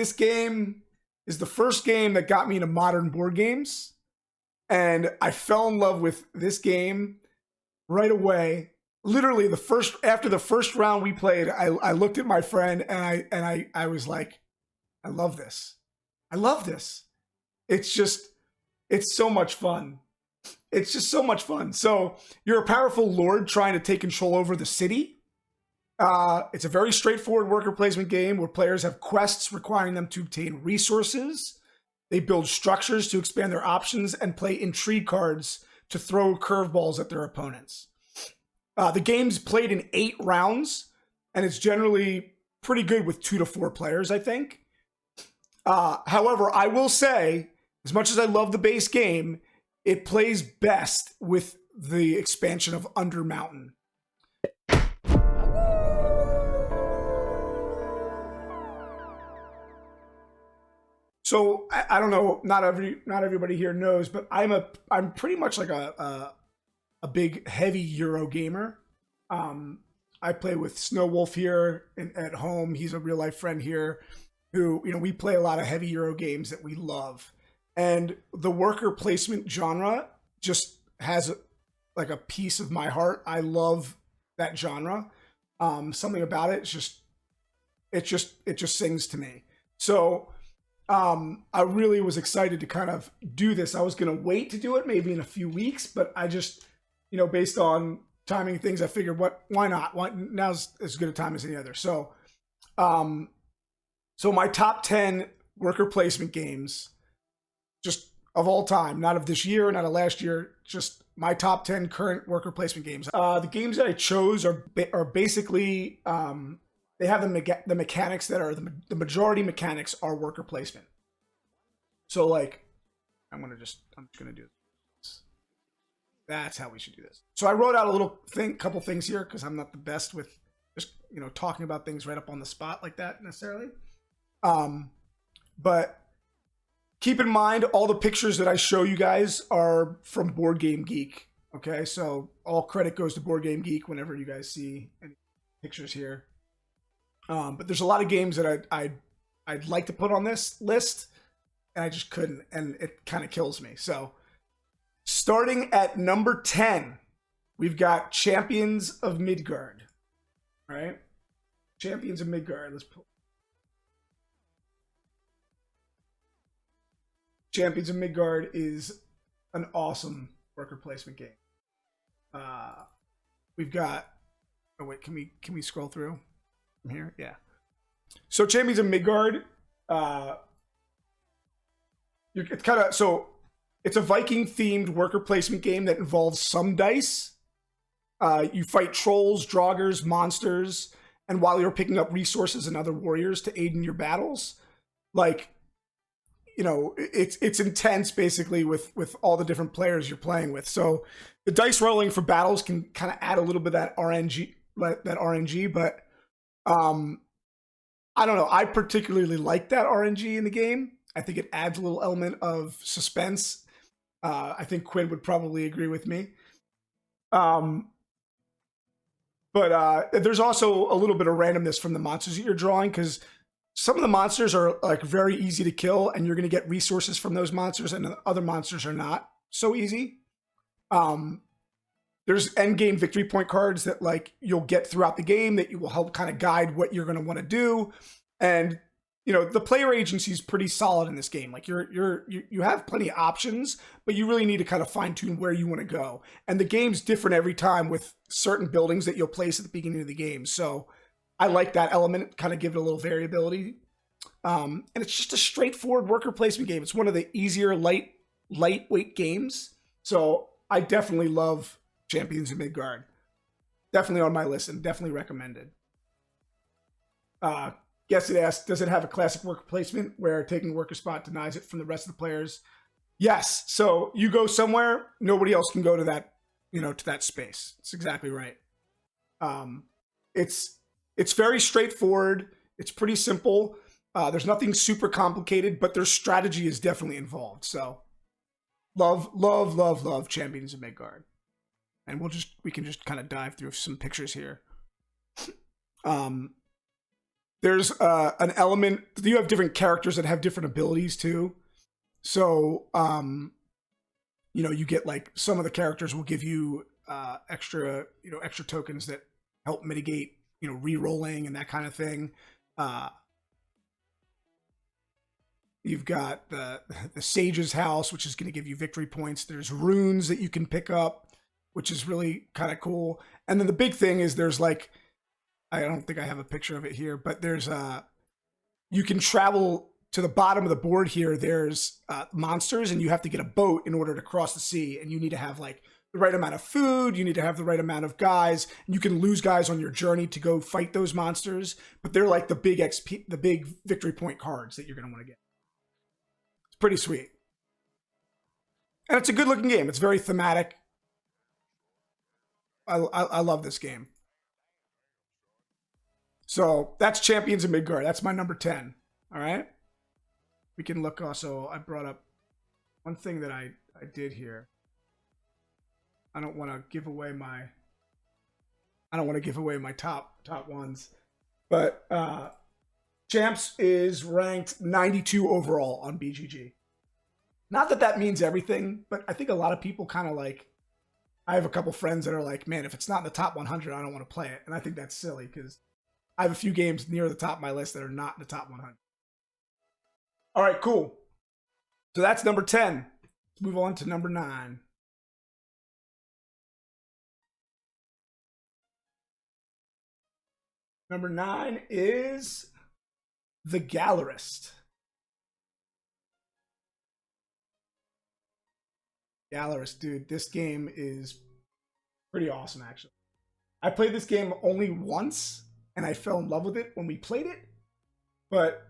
this game is the first game that got me into modern board games. And I fell in love with this game right away. Literally after the first round we played, I looked at my friend and I was like, I love this. I love this. It's so much fun. It's just so much fun. So you're a powerful lord trying to take control over the city. It's a very straightforward worker placement game where players have quests requiring them to obtain resources. They build structures to expand their options and play intrigue cards to throw curveballs at their opponents. The game's played in 8 rounds, and it's generally pretty good with 2 to 4 players, I think. However, I will say, as much as I love the base game, it plays best with the expansion of Undermountain. So I don't know, not everybody here knows, but I'm pretty much like a big heavy Euro gamer. I play with Snow Wolf here at home. He's a real life friend here who, we play a lot of heavy Euro games that we love. And the worker placement genre just has like a piece of my heart. I love that genre. Something about it just sings to me. So I really was excited to kind of do this. I was going to wait to do it maybe in a few weeks, but I just, based on timing things, I figured why not? Now's as good a time as any other. So, so my top 10 worker placement games, just of all time, not of this year, not of last year, just my top 10 current worker placement games. The games that I chose are basically, they have the mechanics that are the majority mechanics are worker placement. So like, I'm just gonna do this. That's how we should do this. So I wrote out a couple things here because I'm not the best with just talking about things right up on the spot like that necessarily. But keep in mind, all the pictures that I show you guys are from Board Game Geek. Okay, so all credit goes to Board Game Geek whenever you guys see any pictures here. But there's a lot of games that I'd like to put on this list, and I just couldn't, and it kind of kills me. So starting at number 10, we've got Champions of Midgard. All right, Champions of Midgard. Let's pull. Champions of Midgard is an awesome worker placement game. We've got. Oh wait, can we scroll through from here? Yeah. So Champions of Midgard. It's a Viking themed worker placement game that involves some dice. You fight trolls, draugrs, monsters, and while you're picking up resources and other warriors to aid in your battles, like. It's intense basically with all the different players you're playing with. So the dice rolling for battles can kind of add a little bit of that RNG, but I don't know. I particularly like that RNG in the game. I think it adds a little element of suspense. I think Quinn would probably agree with me. But there's also a little bit of randomness from the monsters that you're drawing, because some of the monsters are like very easy to kill and you're going to get resources from those monsters, and other monsters are not so easy. There's end game victory point cards that like you'll get throughout the game that you will help kind of guide what you're going to want to do. And the player agency is pretty solid in this game. Like you have plenty of options, but you really need to kind of fine tune where you want to go. And the game's different every time with certain buildings that you'll place at the beginning of the game. So I like that element, kind of give it a little variability. And it's just a straightforward worker placement game. It's one of the easier lightweight games. So I definitely love Champions of Midgard. Definitely on my list and definitely recommended. Guess it asked, does it have a classic worker placement where taking a worker spot denies it from the rest of the players? Yes. So you go somewhere, nobody else can go to that, to that space. It's exactly right. It's very straightforward. It's pretty simple. There's nothing super complicated, but their strategy is definitely involved. So love Champions of Midgard. And we can just kind of dive through some pictures here. there's an element. You have different characters that have different abilities too. So, you get like some of the characters will give you extra tokens that help mitigate, re-rolling and that kind of thing. You've got the Sage's House, which is going to give you victory points. There's runes that you can pick up, which is really kind of cool. And then the big thing is there's like, I don't think I have a picture of it here, but there's you can travel to the bottom of the board here. There's monsters, and you have to get a boat in order to cross the sea. And you need to have like the right amount of food. You need to have the right amount of guys. And you can lose guys on your journey to go fight those monsters. But they're like the big XP, the big victory point cards that you're going to want to get. It's pretty sweet. And it's a good looking game. It's very thematic. I love this game. So that's Champions of Midgard. That's my number 10. All right. We can look also. I brought up one thing that I did here. I don't want to give away my top ones. But Champs is ranked 92 overall on BGG. Not that that means everything, but I think a lot of people kind of like, I have a couple friends that are like, man, if it's not in the top 100, I don't want to play it. And I think that's silly because I have a few games near the top of my list that are not in the top 100. All right, cool. So that's number 10. Let's move on to number 9. Number 9 is The Gallerist. Gallerist, dude, this game is pretty awesome, actually. I played this game only once, and I fell in love with it when we played it. But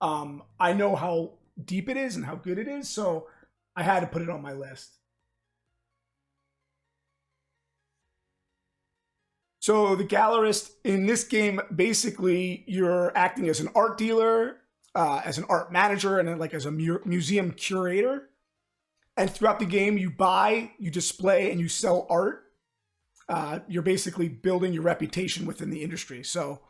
I know how deep it is and how good it is, so I had to put it on my list. So the Gallerist, in this game, basically, you're acting as an art dealer, as an art manager, and then like as a museum curator. And throughout the game, you buy, you display, and you sell art. You're basically building your reputation within the industry. So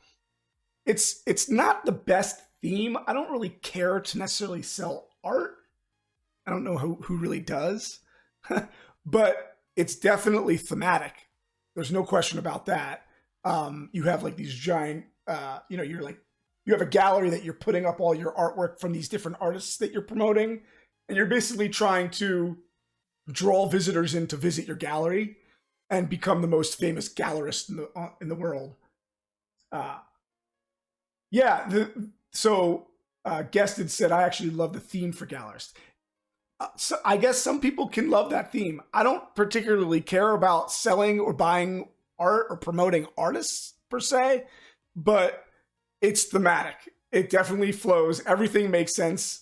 it's not the best theme. I don't really care to necessarily sell art. I don't know who really does. But it's definitely thematic. There's no question about that. You have like these giant, you're like, you have a gallery that you're putting up all your artwork from these different artists that you're promoting. And you're basically trying to draw visitors in to visit your gallery and become the most famous gallerist in the world. Guested said, I actually love the theme for Gallerist. So I guess some people can love that theme. I don't particularly care about selling or buying art or promoting artists per se, but it's thematic. It definitely flows. Everything makes sense.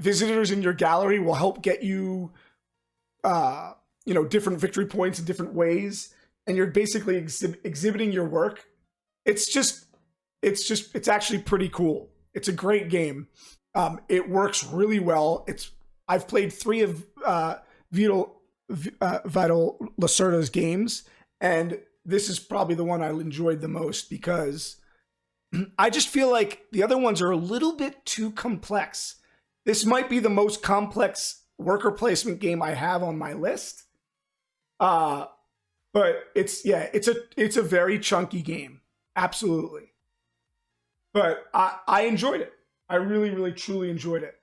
Visitors in your gallery will help get you, different victory points in different ways. And you're basically exhibiting your work. It's actually pretty cool. It's a great game. It works really well. I've played 3 of Vital Lacerda's games, and this is probably the one I enjoyed the most because I just feel like the other ones are a little bit too complex. This might be the most complex worker placement game I have on my list. But it's a very chunky game. Absolutely. But I enjoyed it. I really, really, truly enjoyed it.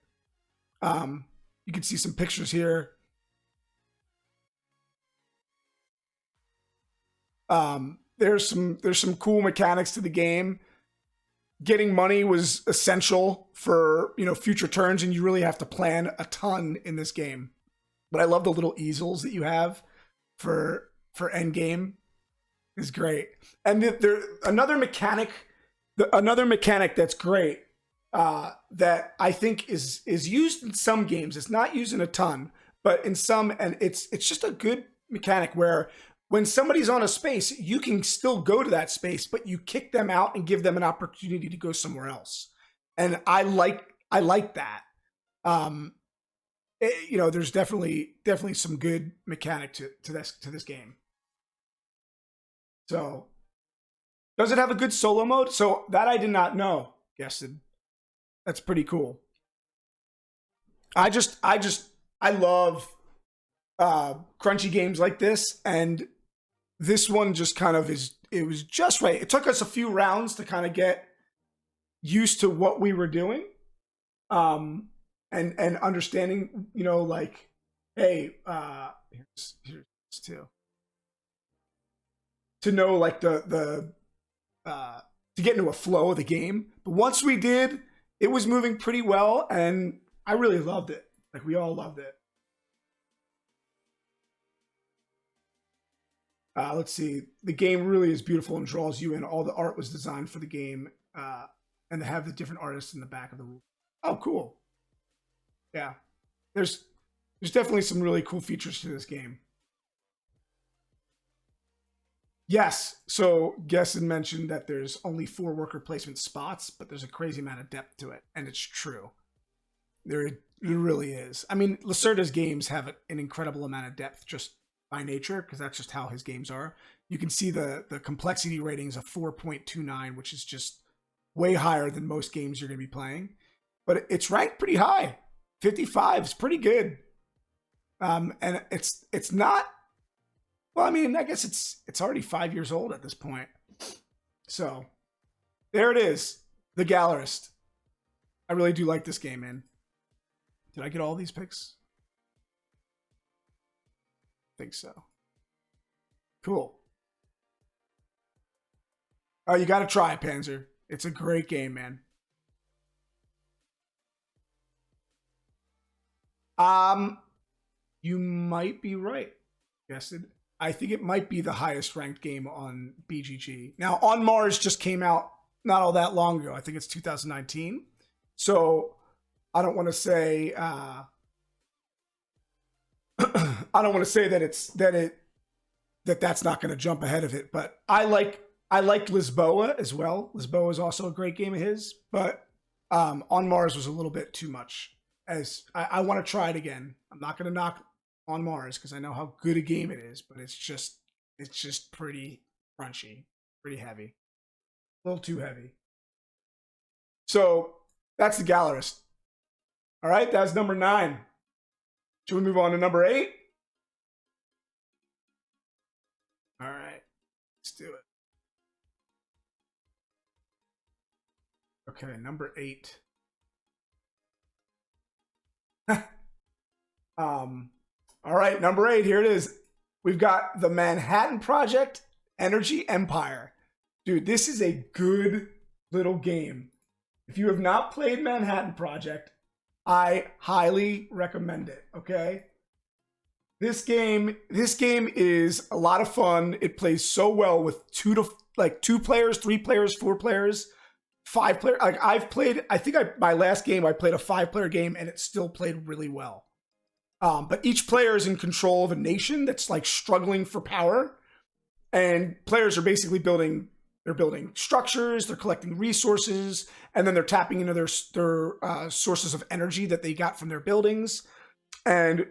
You can see some pictures here. There's some cool mechanics to the game. Getting money was essential for future turns, and you really have to plan a ton in this game. But I love the little easels that you have for end game. Is great. And another mechanic that's great that I think is used in some games. It's not used in a ton, but in some, and it's just a good mechanic where when somebody's on a space, you can still go to that space, but you kick them out and give them an opportunity to go somewhere else. And I like that. There's definitely some good mechanic to this game. So Does it have a good solo mode? So that I did not know. Yes, that's pretty cool. I love crunchy games like this, and this one just kind of it was just right. It took us a few rounds to kind of get used to what we were doing, and understanding, you know, like, hey, here's too, to know like the to get into a flow of the game. But once we did, it was moving pretty well, and I really loved it. Like, we all loved it. Let's see. The game really is beautiful and draws you in. All the art was designed for the game, and they have the different artists in the back of the room. Oh, cool. Yeah. There's definitely some really cool features to this game. Yes. So Gesson mentioned that there's only 4 worker placement spots, but there's a crazy amount of depth to it, and it's true. There really is. I mean, Lacerda's games have an incredible amount of depth just by nature, because that's just how his games are. You can see the complexity ratings of 4.29, which is just way higher than most games you're going to be playing. But it's ranked pretty high. 55 is pretty good. And it's not, well, I mean, I guess it's already 5 years old at this point. So there it is, the Gallerist. I really do like this game, man. Did I get all these picks? I think so. Cool. Oh, you got to try it, Panzer. It's a great game, man. You might be right. Yes, I think it might be the highest ranked game on BGG. Now, On Mars just came out not all that long ago. I think it's 2019. So I don't want to say I don't want to say that that's not going to jump ahead of it. But I liked Lisboa as well. Lisboa is also a great game of his, but On Mars was a little bit too much. As I want to try it again. I'm not going to knock On Mars because I know how good a game it is, but it's just pretty crunchy, pretty heavy, a little too heavy. So that's the Gallerist. All right, that's number 9. Should we move on to number 8? All right, let's do it. Okay, number 8. All right, number 8, here it is. We've got the Manhattan Project Energy Empire. Dude, this is a good little game. If you have not played Manhattan Project, I highly recommend it, okay? This game is a lot of fun. It plays so well with 2 players, 3 players, 4 players, 5 players. Like, I think my last game I played a 5-player game and it still played really well. But each player is in control of a nation that's like struggling for power, and players are basically building structures, they're collecting resources, and then they're tapping into their sources of energy that they got from their buildings. And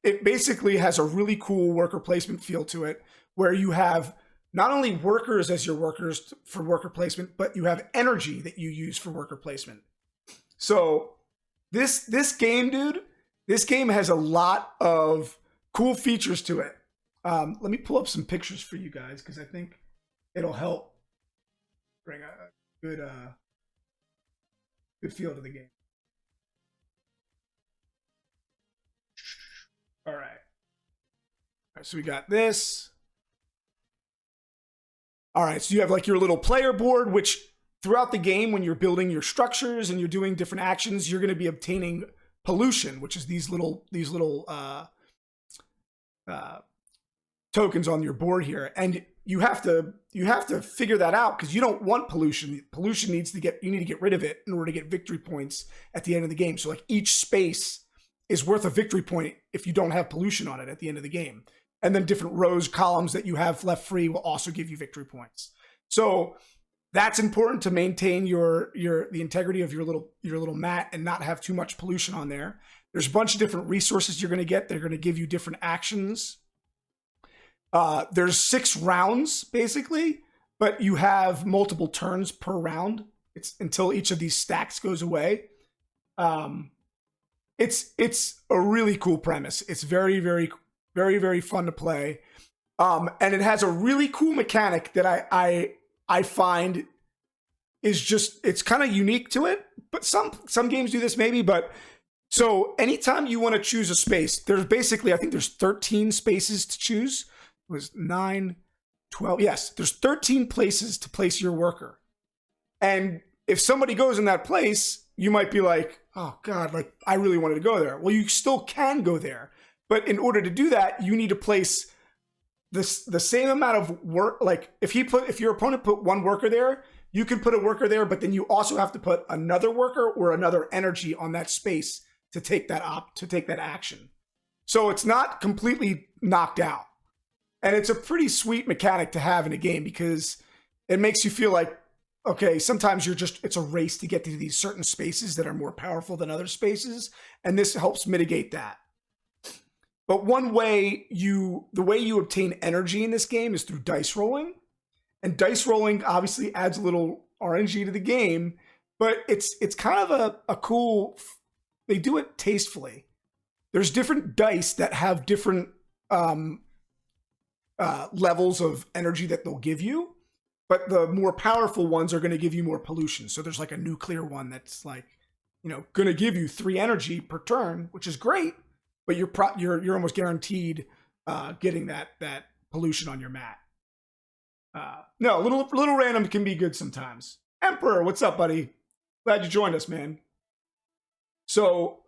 it basically has a really cool worker placement feel to it, where you have not only workers as your workers for worker placement, but you have energy that you use for worker placement. So this game, dude, this game has a lot of cool features to it. Let me pull up some pictures for you guys because I think it'll help bring a good feel to the game. All right, so we got this. All right, so you have like your little player board, which throughout the game, when you're building your structures and you're doing different actions, you're going to be obtaining pollution, which is these little tokens on your board here, and you have to figure that out because you don't want pollution. Pollution you need to get rid of it in order to get victory points at the end of the game. So like each space is worth a victory point if you don't have pollution on it at the end of the game, and then different rows, columns that you have left free will also give you victory points. So that's important to maintain the integrity of your little mat and not have too much pollution on there. There's a bunch of different resources you're going to get. They're going to give you different actions. There's 6 rounds basically but you have multiple turns per round. It's until each of these stacks goes away. It's a really cool premise. It's very, very, very, very fun to play. And it has a really cool mechanic that I find is just, it's kind of unique to it. But some games do this maybe, but so anytime you want to choose a space, there's basically, I think there's 13 spaces to choose. It was 9, 12. Yes, there's 13 places to place your worker. And if somebody goes in that place, you might be like, oh God, like I really wanted to go there. Well, you still can go there. But in order to do that, you need to place the same amount of work. Like if your opponent put one worker there, you can put a worker there, but then you also have to put another worker or another energy on that space to take that action. So it's not completely knocked out. And it's a pretty sweet mechanic to have in a game because it makes you feel like, okay, sometimes it's a race to get to these certain spaces that are more powerful than other spaces. And this helps mitigate that. But the way you obtain energy in this game is through dice rolling. And dice rolling obviously adds a little RNG to the game, but it's kind of a cool, they do it tastefully. There's different dice that have different levels of energy that they'll give you, but the more powerful ones are going to give you more pollution. So there's like a nuclear one that's like, going to give you 3 energy per turn, which is great, but you're almost guaranteed getting that pollution on your mat. No, a little random can be good sometimes. Emperor, what's up, buddy? Glad you joined us, man. So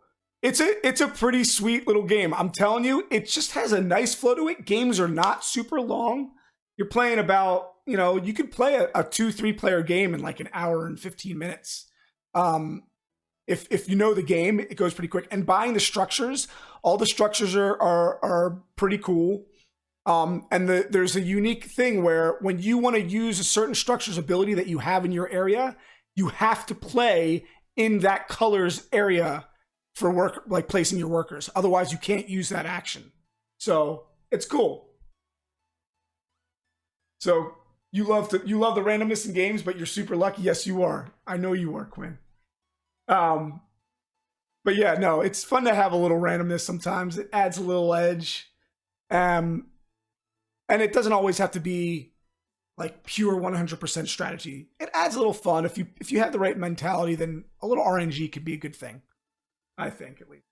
it's a pretty sweet little game. I'm telling you, it just has a nice flow to it. Games are not super long. You're playing about, you could play a 2-3 player game in like an hour and 15 minutes. If you know the game, it goes pretty quick. And buying the structures, all the structures are pretty cool. And there's a unique thing where when you want to use a certain structure's ability that you have in your area, you have to play in that color's area for work, like placing your workers. Otherwise, you can't use that action. So it's cool. So you love the randomness in games, but you're super lucky. Yes, you are. I know you are, Quinn. But yeah, no, it's fun to have a little randomness sometimes. It adds a little edge. And it doesn't always have to be like pure 100% strategy. It adds a little fun. If you have the right mentality, then a little RNG could be a good thing. I think, at least.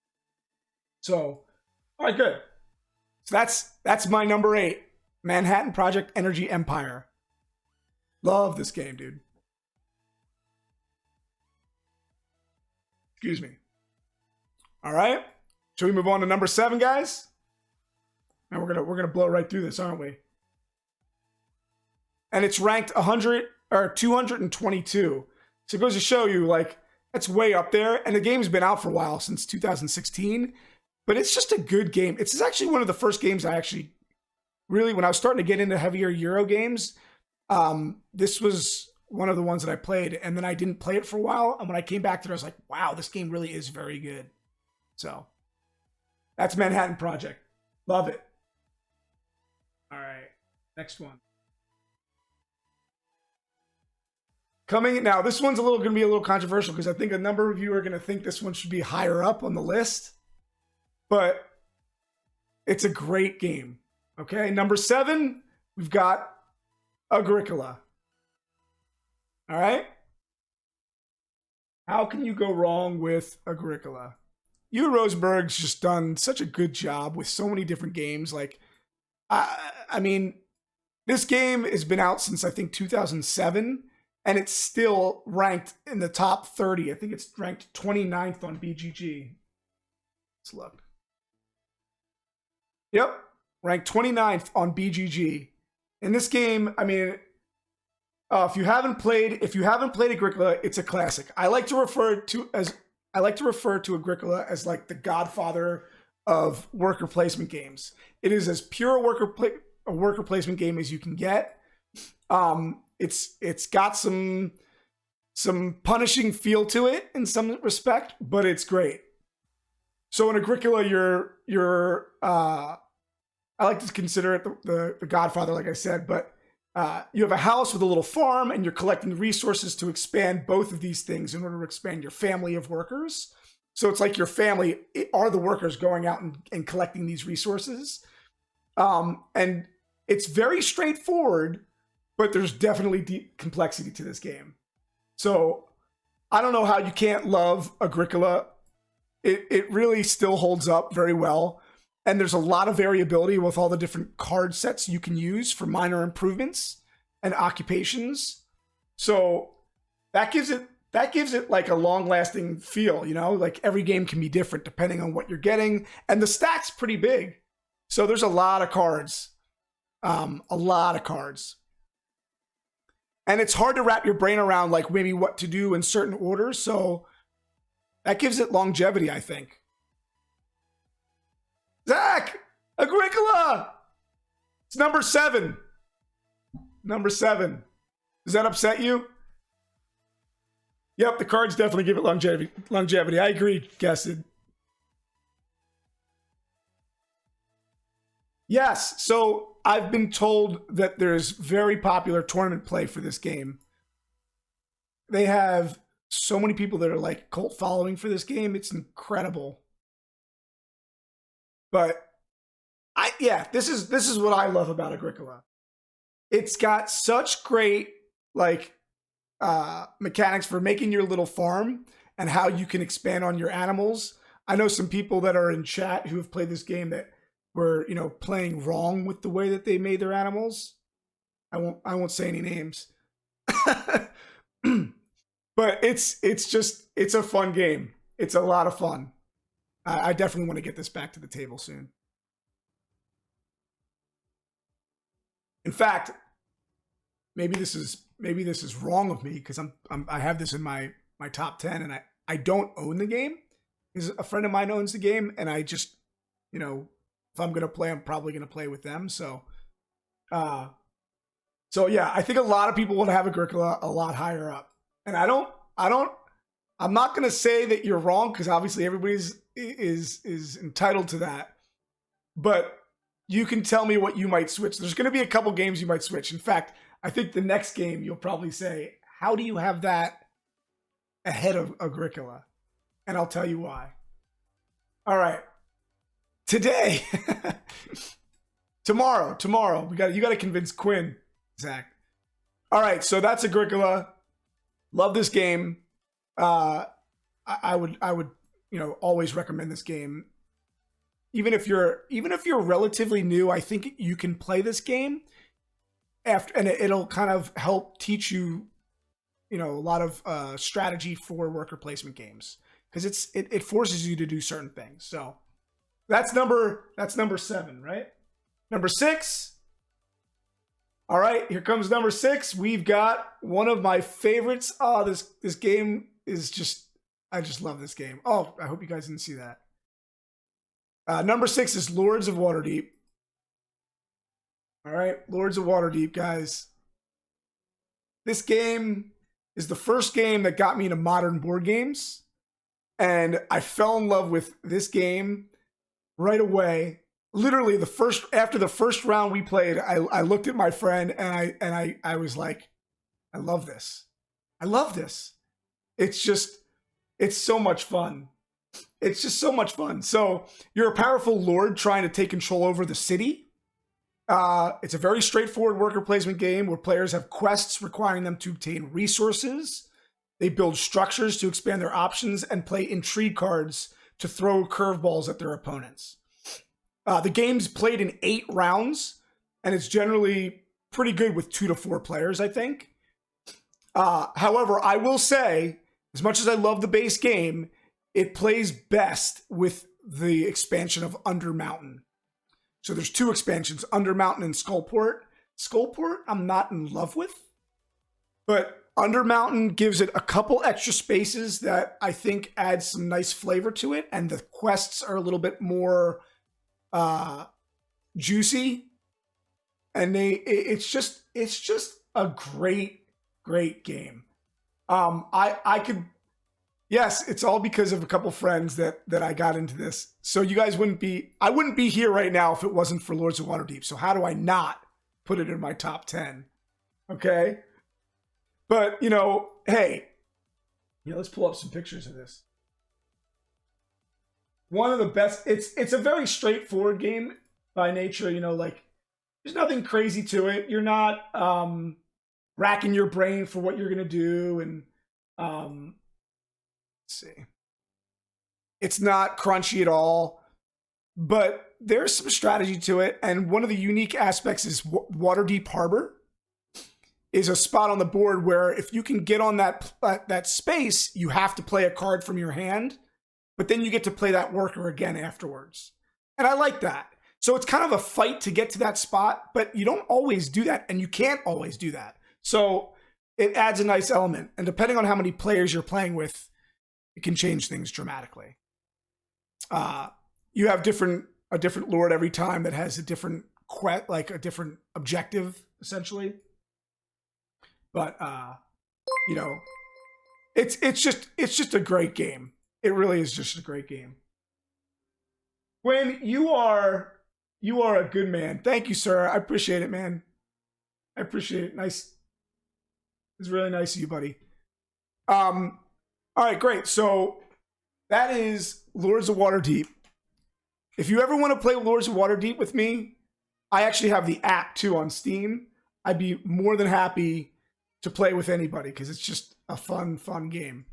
So, all right, good. So that's my number 8. Manhattan Project Energy Empire. Love this game, dude. Excuse me. All right. Should we move on to number 7, guys? And we're gonna blow right through this, aren't we? And it's ranked 100 or 222. So it goes to show you, like, that's way up there. And the game's been out for a while, since 2016. But it's just a good game. It's actually one of the first games I actually really, when I was starting to get into heavier Euro games, this was one of the ones that I played. And then I didn't play it for a while. And when I came back to it, I was like, wow, this game really is very good. So that's Manhattan Project. Love it. All right, next one. Coming now, this one's going to be a little controversial because I think a number of you are going to think this one should be higher up on the list, but it's a great game. Okay, number 7, we've got Agricola. All right, how can you go wrong with Agricola? Hugh Rosenberg's just done such a good job with so many different games. Like, I mean, this game has been out since I think 2007, and it's still ranked in the top 30. I think it's ranked 29th on BGG. Let's look. Yep, ranked 29th on BGG. In this game, I mean, if you haven't played Agricola, it's a classic. I like to refer to Agricola as like the godfather of worker placement games. It is as pure a worker placement game as you can get. It's got some punishing feel to it in some respect, but it's great. So in Agricola, you're I like to consider it the godfather, like I said, but you have a house with a little farm, and you're collecting resources to expand both of these things in order to expand your family of workers. So it's like your family are the workers going out and collecting these resources. And it's very straightforward, but there's definitely deep complexity to this game. So I don't know how you can't love Agricola. It really still holds up very well. And there's a lot of variability with all the different card sets you can use for minor improvements and occupations. So that gives it like a long-lasting feel, you know? Like every game can be different depending on what you're getting. And the stack's pretty big. So there's a lot of cards. A lot of cards. And it's hard to wrap your brain around like maybe what to do in certain orders. So that gives it longevity, I think. Zach! Agricola! It's number 7. Number 7. Does that upset you? Yep, the cards definitely give it longevity. I agree, Guessed. Yes, so I've been told that there's very popular tournament play for this game. They have so many people that are like cult following for this game. It's incredible. But this is what I love about Agricola. It's got such great like mechanics for making your little farm and how you can expand on your animals. I know some people that are in chat who have played this game that were, you know, playing wrong with the way that they made their animals. I won't say any names. But it's a fun game. It's a lot of fun. I definitely want to get this back to the table soon. In fact, maybe this is wrong of me because I have this in my top 10 and I don't own the game. Because a friend of mine owns the game and I just, you know, if I'm gonna play, I'm probably gonna play with them. So yeah, I think a lot of people would have Agricola a lot higher up. And I'm not gonna say that you're wrong because obviously everybody's is entitled to that. But you can tell me what you might switch. There's gonna be a couple games you might switch. In fact, I think the next game you'll probably say, how do you have that ahead of Agricola? And I'll tell you why. All right. Today, tomorrow, you got to convince Quinn, Zach. All right, so that's Agricola. Love this game. I would, you know, always recommend this game. Even if you're relatively new, I think you can play this game and it'll kind of help teach you, you know, a lot of strategy for worker placement games because it forces you to do certain things. So. That's number 7, right? Number 6. All right, here comes number 6. We've got one of my favorites. Oh, this game is I just love this game. Oh, I hope you guys didn't see that. Number 6 is Lords of Waterdeep. All right, Lords of Waterdeep, guys. This game is the first game that got me into modern board games, and I fell in love with this game right away. Literally after the first round we played, I looked at my friend and I was like, I love this. I love this. It's so much fun. It's just so much fun. So you're a powerful lord trying to take control over the city. It's a very straightforward worker placement game where players have quests requiring them to obtain resources. They build structures to expand their options and play intrigue cards to throw curveballs at their opponents. The game's played in 8 rounds, and it's generally pretty good with 2 to 4 players, I think. However, I will say, as much as I love the base game, it plays best with the expansion of Undermountain. So there's 2 expansions, Undermountain and Skullport. Skullport, I'm not in love with, but Undermountain gives it a couple extra spaces that I think adds some nice flavor to it, and the quests are a little bit more juicy, and it's just a great game. I could, yes, it's all because of a couple friends that I got into this. So you guys I wouldn't be here right now if it wasn't for Lords of Waterdeep. So how do I not put it in my top 10? Okay. But, you know, hey, yeah, let's pull up some pictures of this. One of the best, it's a very straightforward game by nature, you know, like there's nothing crazy to it. You're not racking your brain for what you're gonna do, and let's see. It's not crunchy at all, but there's some strategy to it. And one of the unique aspects is Waterdeep Harbor is a spot on the board where if you can get on that space, you have to play a card from your hand, but then you get to play that worker again afterwards. And I like that. So it's kind of a fight to get to that spot, but you don't always do that, and you can't always do that. So it adds a nice element. And depending on how many players you're playing with, it can change things dramatically. You have a different lord every time that has a different like a different objective, essentially. But you know, it's just a great game. It really is just a great game. When you are a good man. Thank you, sir. I appreciate it, man. I appreciate it. Nice. It's really nice of you, buddy. All right, great. So that is Lords of Waterdeep. If you ever want to play Lords of Waterdeep with me, I actually have the app too on Steam. I'd be more than happy to play with anybody because it's just a fun game.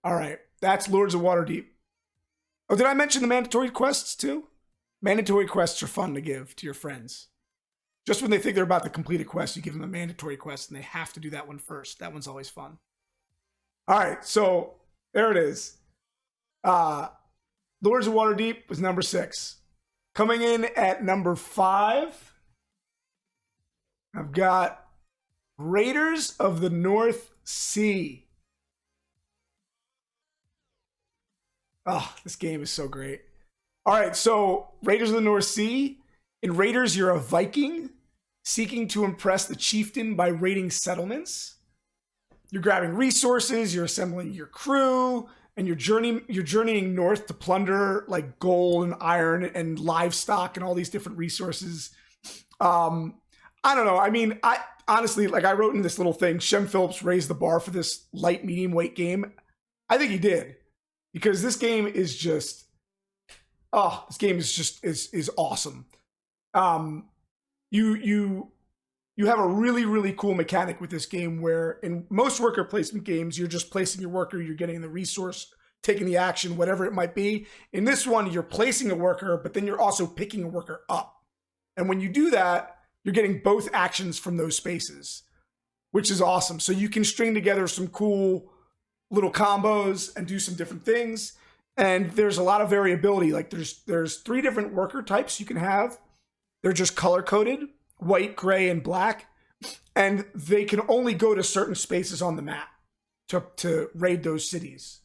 All right, that's Lords of Waterdeep. Oh, did I mention the mandatory quests too? Mandatory quests are fun to give to your friends. Just when they think they're about to complete a quest, you give them a mandatory quest and they have to do that one first. That one's always fun. All right, so there it is. Lords of Waterdeep was number 6. Coming in at number 5, I've got Raiders of the North Sea. Oh, this game is so great. All right, so Raiders of the North Sea. In Raiders, you're a Viking seeking to impress the chieftain by raiding settlements. You're grabbing resources, you're assembling your crew, and you're journeying north to plunder like gold and iron and livestock and all these different resources. I don't know. I mean, I honestly, like I wrote in this little thing, Shem Phillips raised the bar for this light medium weight game. I think he did, because this game is just, this game is just is awesome. You have a really, really cool mechanic with this game where in most worker placement games, you're just placing your worker, you're getting the resource, taking the action, whatever it might be. In this one, you're placing a worker, but then you're also picking a worker up. And when you do that, you're getting both actions from those spaces, which is awesome. So you can string together some cool little combos and do some different things. And there's a lot of variability. Like there's 3 different worker types you can have. They're just color coded: white, gray, and black. And they can only go to certain spaces on the map to raid those cities.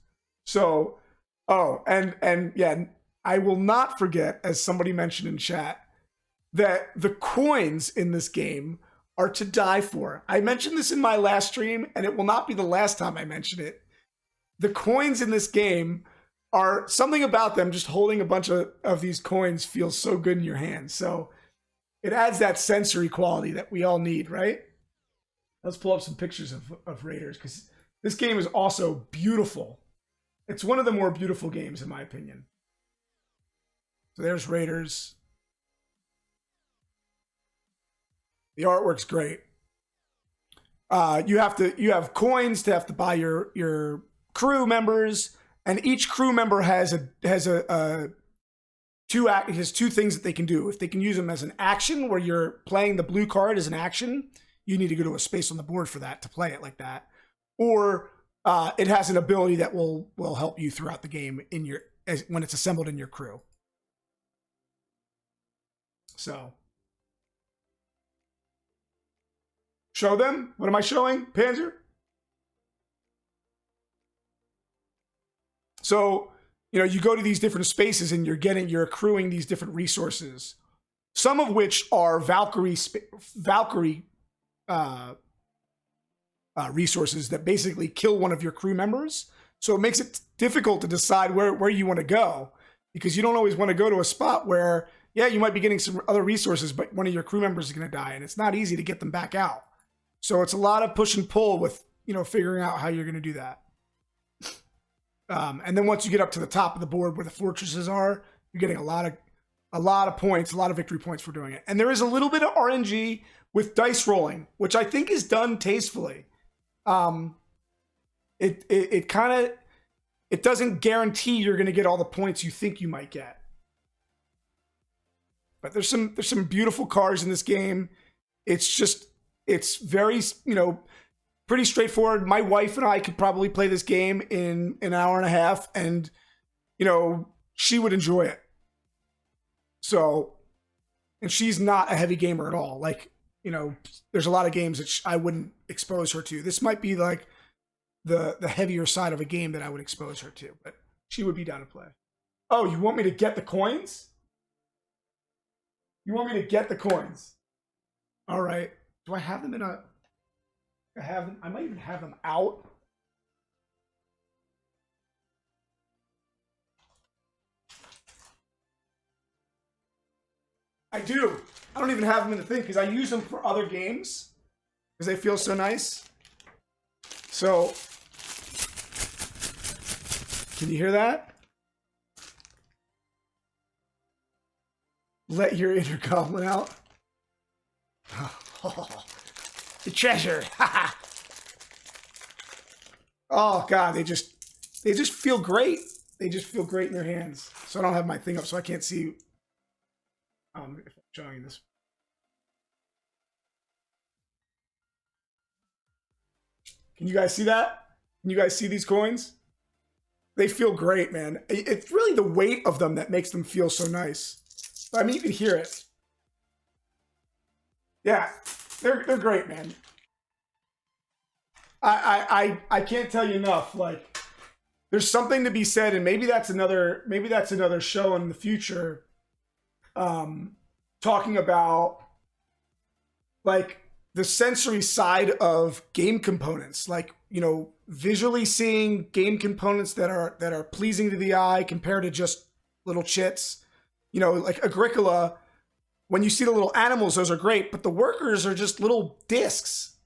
So, and yeah, I will not forget, as somebody mentioned in chat, that the coins in this game are to die for. I mentioned this in my last stream, and it will not be the last time I mention it. The coins in this game are something about them. Just holding a bunch of these coins feels so good in your hands. So it adds that sensory quality that we all need, right? Let's pull up some pictures of Raiders, because this game is also beautiful. It's one of the more beautiful games, in my opinion. So there's Raiders. The artwork's great. You have coins to have to buy your crew members, and each crew member has two things that they can do. If they can use them as an action, where you're playing the blue card as an action, you need to go to a space on the board for that to play it like that. Or it has an ability that will help you throughout the game when it's assembled in your crew. So show them. What am I showing? Panzer? So, you go to these different spaces and you're accruing these different resources, some of which are Valkyrie resources that basically kill one of your crew members. So it makes it difficult to decide where you want to go, because you don't always want to go to a spot where yeah, you might be getting some other resources, but one of your crew members is going to die, and it's not easy to get them back out. So it's a lot of push and pull with, you know, figuring out how you're going to do that. And then once you get up to the top of the board where the fortresses are, you're getting a lot of points, a lot of victory points for doing it. And there is a little bit of RNG with dice rolling, which I think is done tastefully. It kind of, it doesn't guarantee you're going to get all the points you think you might get. But there's some beautiful cards in this game. It's very, you know, pretty straightforward. My wife and I could probably play this game in an hour and a half, and, you know, she would enjoy it. So, and she's not a heavy gamer at all. Like, you know, there's a lot of games that I wouldn't expose her to. This might be like the heavier side of a game that I would expose her to, but she would be down to play. Oh, you want me to get the coins? You want me to get the coins? All right. Do I have them in a... I might even have them out. I do. I don't even have them in the thing because I use them for other games because they feel so nice. So, can you hear that? Let your inner goblin out. The treasure. Oh God, they just feel great. They just feel great in your hands. So I don't have my thing up, so I can't see if I'm showing you this. Can you guys see that? Can you guys see these coins? They feel great, man. It's really the weight of them that makes them feel so nice. I mean, you can hear it. Yeah, they're great, man. I can't tell you enough. Like, there's something to be said, and maybe that's another show in the future. Talking about like the sensory side of game components, like, you know, visually seeing game components that are pleasing to the eye compared to just little chits. You know, like Agricola, when you see the little animals, those are great, but the workers are just little discs.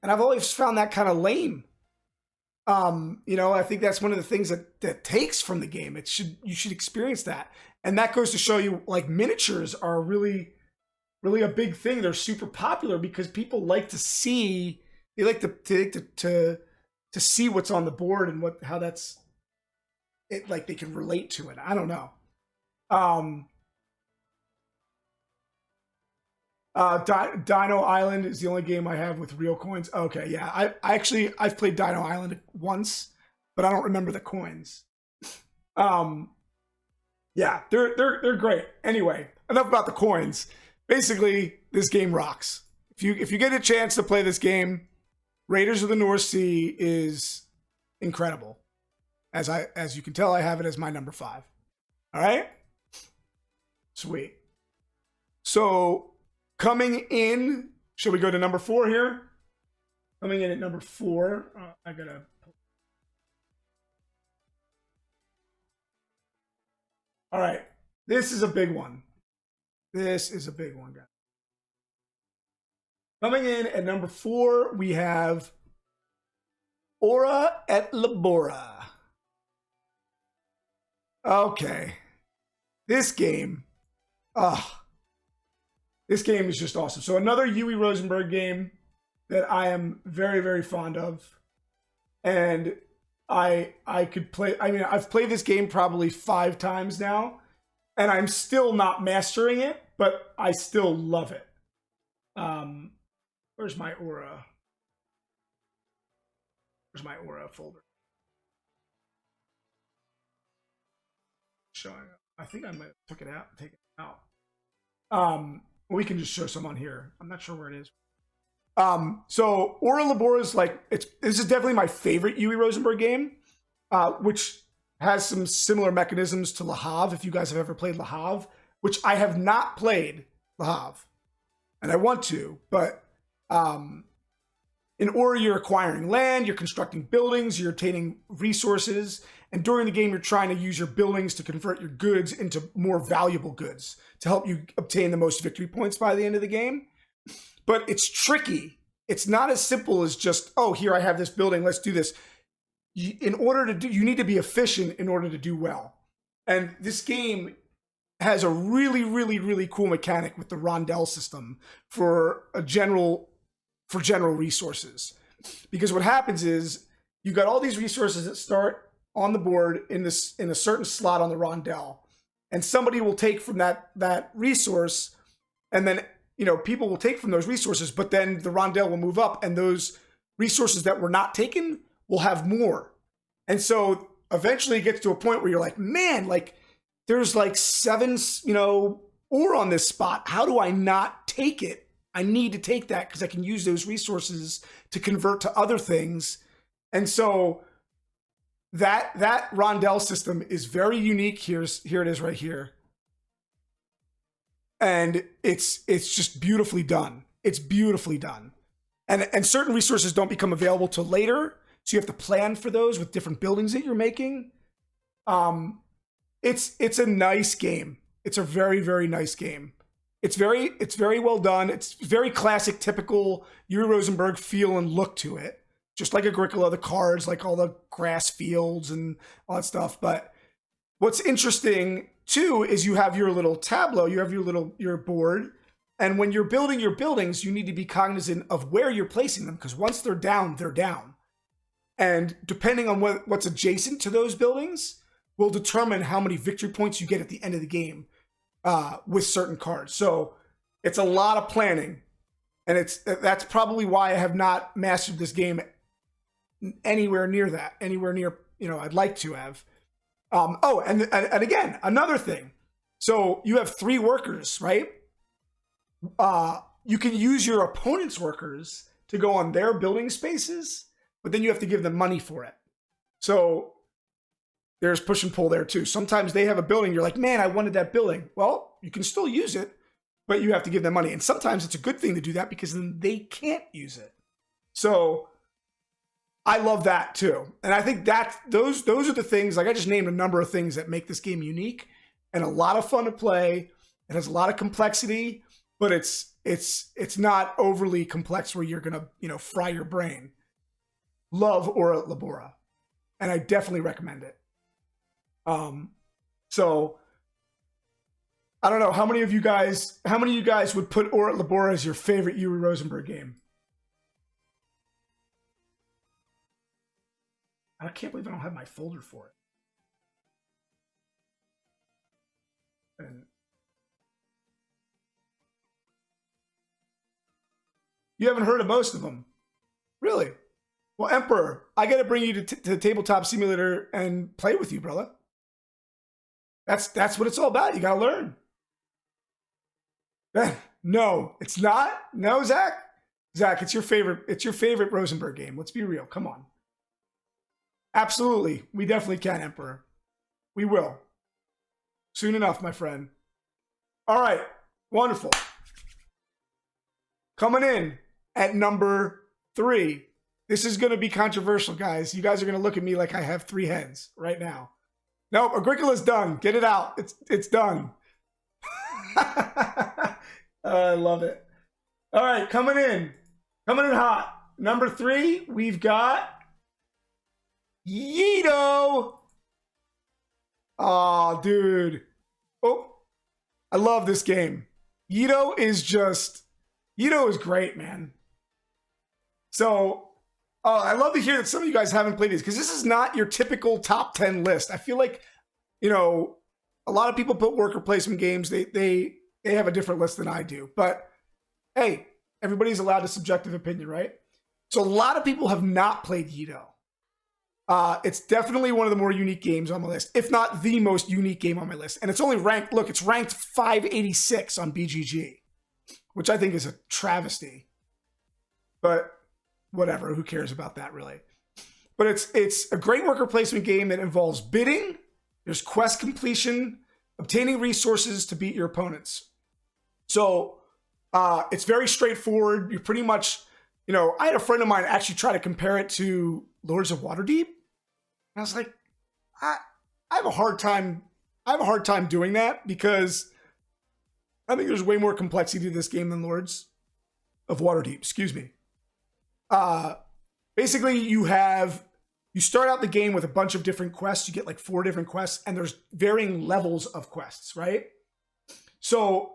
And I've always found that kind of lame. You know, I think that's one of the things that takes from the game. You should experience that. And that goes to show you, like, miniatures are really, really a big thing. They're super popular because people like to see, they like to see what's on the board and how that's it, like they can relate to it. I don't know. Dino Island is the only game I have with real coins. Okay, yeah. I've played Dino Island once, but I don't remember the coins. Yeah, they're great. Anyway, enough about the coins. Basically, this game rocks. If you get a chance to play this game, Raiders of the North Sea is incredible. As you can tell, I have it as my number 5. All right? Sweet. So, coming in, shall we go to number 4 here? Coming in at number 4, I gotta. All right, this is a big one. This is a big one, guys. Coming in at number 4, we have Aura et Labora. Okay, this game. This game is just awesome. So another Uwe Rosenberg game that I am very, very fond of. And I could play, I mean, I've played this game probably 5 times now, and I'm still not mastering it, but I still love it. Where's my Aura? Where's my Aura folder? Showing up. I think I might have took it out, taken it out. We can just show some on here. I'm not sure where it is. So Aura Labora is like, this is definitely my favorite Uwe Rosenberg game, which has some similar mechanisms to Le Havre, if you guys have ever played Le Havre, which I have not played Le Havre, and I want to, but In Ora, you're acquiring land, you're constructing buildings, you're obtaining resources, and during the game, you're trying to use your buildings to convert your goods into more valuable goods to help you obtain the most victory points by the end of the game. But it's tricky. It's not as simple as just, oh, here I have this building, let's do this. In order to do, you need to be efficient in order to do well. And this game has a really, really, really cool mechanic with the rondel system for general resources. Because what happens is you got all these resources that start on the board in a certain slot on the rondel, and somebody will take from that resource, and then people will take from those resources, but then the rondel will move up, and those resources that were not taken will have more. And so eventually it gets to a point where you're like, man, like there's like 7 ore on this spot. How do I not take it? I need to take that because I can use those resources to convert to other things. And so that rondel system is very unique. Here it is right here. And it's just beautifully done. It's beautifully done. And certain resources don't become available till later. So you have to plan for those with different buildings that you're making. It's a nice game. It's a very, very nice game. It's very well done. It's very classic, typical Uwe Rosenberg feel and look to it. Just like Agricola, the cards, like all the grass fields and all that stuff. But what's interesting too is you have your little tableau, you have your board, and when you're building your buildings, you need to be cognizant of where you're placing them, because once they're down, they're down. And depending on what's adjacent to those buildings will determine how many victory points you get at the end of the game with certain cards. So it's a lot of planning, and that's probably why I have not mastered this game anywhere near I'd like to have. And again, another thing. So you have 3 workers, right? You can use your opponent's workers to go on their building spaces, but then you have to give them money for it. So there's push and pull there too. Sometimes they have a building, you're like, man, I wanted that building. Well, you can still use it, but you have to give them money. And sometimes it's a good thing to do that because then they can't use it. So I love that too. And I think that those are the things, like I just named a number of things that make this game unique and a lot of fun to play. It has a lot of complexity, but it's not overly complex where you're going to, fry your brain. Love Ora Labora. And I definitely recommend it. So I don't know how many of you guys would put Ora Labora as your favorite Uwe Rosenberg game? I can't believe I don't have my folder for it. And you haven't heard of most of them. Really? Well, Emperor, I got to bring you to Tabletop Simulator and play with you, brother. That's what it's all about. You got to learn. No, it's not. No, Zach. Zach, it's your favorite Rosenberg game. Let's be real. Come on. Absolutely. We definitely can, Emperor. We will. Soon enough, my friend. All right. Wonderful. Coming in at number 3. This is going to be controversial, guys. You guys are going to look at me like I have 3 heads right now. Nope, Agricola's done. Get it out. It's done. I love it. All right, coming in hot. Number 3, we've got Yedo. Oh, dude. Oh, I love this game. Yedo is great, man. So, I love to hear that some of you guys haven't played these because this is not your typical top 10 list. I feel like, a lot of people put worker placement games. They have a different list than I do. But hey, everybody's allowed a subjective opinion, right? So a lot of people have not played Yedo. It's definitely one of the more unique games on my list, if not the most unique game on my list. And it's only ranked, look, it's ranked 586 on BGG, which I think is a travesty. But whatever, who cares about that really? But it's a great worker placement game that involves bidding, there's quest completion, obtaining resources to beat your opponents. So it's very straightforward. You're pretty much I had a friend of mine actually try to compare it to Lords of Waterdeep. And I was like, I have a hard time. I have a hard time doing that because I think there's way more complexity to this game than Lords of Waterdeep. Excuse me. Basically, you start out the game with a bunch of different quests. You get like 4 different quests, and there's varying levels of quests, right? So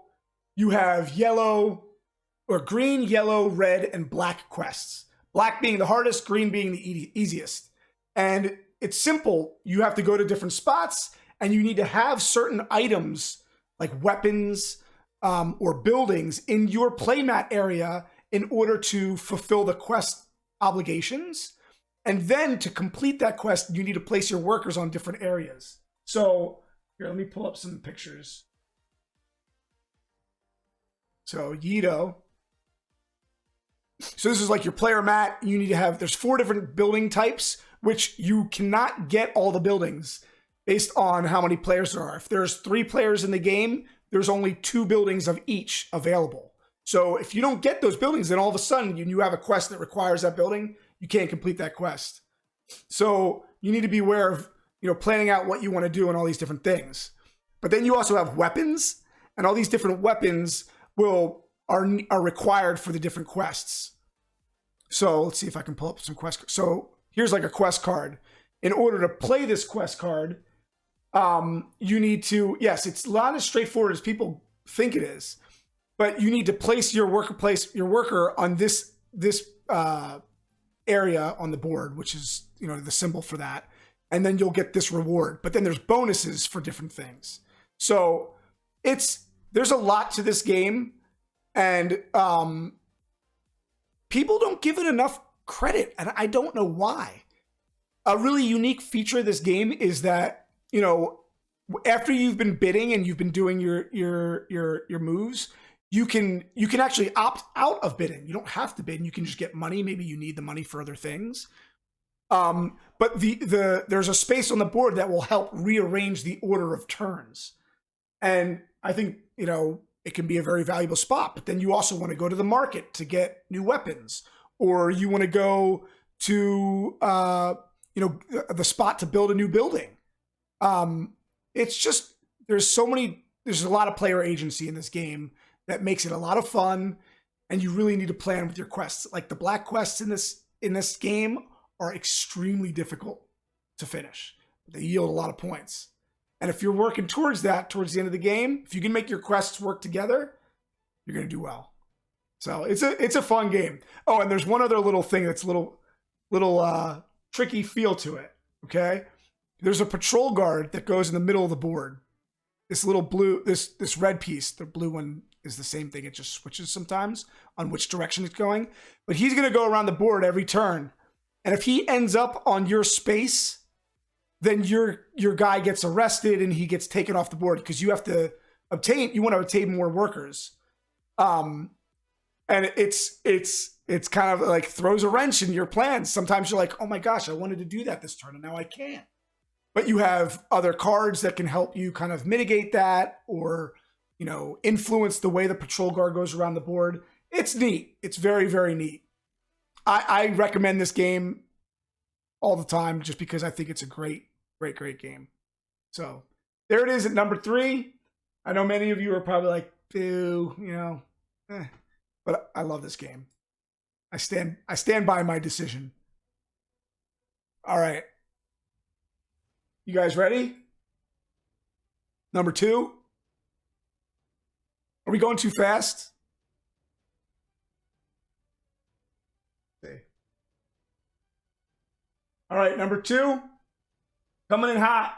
you have green, yellow, red, and black quests. Black being the hardest, green being the easiest. And it's simple. You have to go to different spots, and you need to have certain items like weapons or buildings in your playmat area in order to fulfill the quest obligations. And then to complete that quest, you need to place your workers on different areas. So here, let me pull up some pictures. So Yedo. So this is like your player mat. You need to have, there's 4 different building types, which you cannot get all the buildings based on how many players there are. If there's 3 players in the game, there's only 2 buildings of each available. So if you don't get those buildings, then all of a sudden you have a quest that requires that building, you can't complete that quest. So you need to be aware of, planning out what you want to do and all these different things. But then you also have weapons, and all these different weapons are required for the different quests. So let's see if I can pull up some quests. So here's like a quest card. In order to play this quest card, you need to, yes, it's not as straightforward as people think it is, but you need to place your worker on this area on the board, which is, the symbol for that. And then you'll get this reward. But then there's bonuses for different things. So there's a lot to this game. And people don't give it enough credit. And I don't know why. A really unique feature of this game is that, after you've been bidding and you've been doing your moves, you can actually opt out of bidding. You don't have to bid, and you can just get money. Maybe you need the money for other things. But there's a space on the board that will help rearrange the order of turns. And I think, it can be a very valuable spot. But then you also want to go to the market to get new weapons, or you want to go to, the spot to build a new building. It's just, there's a lot of player agency in this game that makes it a lot of fun, and you really need to plan with your quests. Like the black quests in this game are extremely difficult to finish. They yield a lot of points. And if you're working towards the end of the game, if you can make your quests work together, you're going to do well. So it's a fun game. Oh, and there's one other little thing that's little tricky feel to it. Okay. There's a patrol guard that goes in the middle of the board. This little blue, this red piece, the blue one is the same thing. It just switches sometimes on which direction it's going. But he's going to go around the board every turn. And if he ends up on your space, then your guy gets arrested and he gets taken off the board because you want to obtain more workers. And it's kind of like throws a wrench in your plans. Sometimes you're like, oh my gosh, I wanted to do that this turn and now I can't. But you have other cards that can help you kind of mitigate that or, influence the way the patrol guard goes around the board. It's neat. It's very, very neat. I recommend this game all the time just because I think it's a great game. So there it is at number 3. I know many of you are probably like, boo, but I love this game. I stand by my decision. All right. You guys ready? Number 2. Are we going too fast? Okay. All right, number 2. Coming in hot.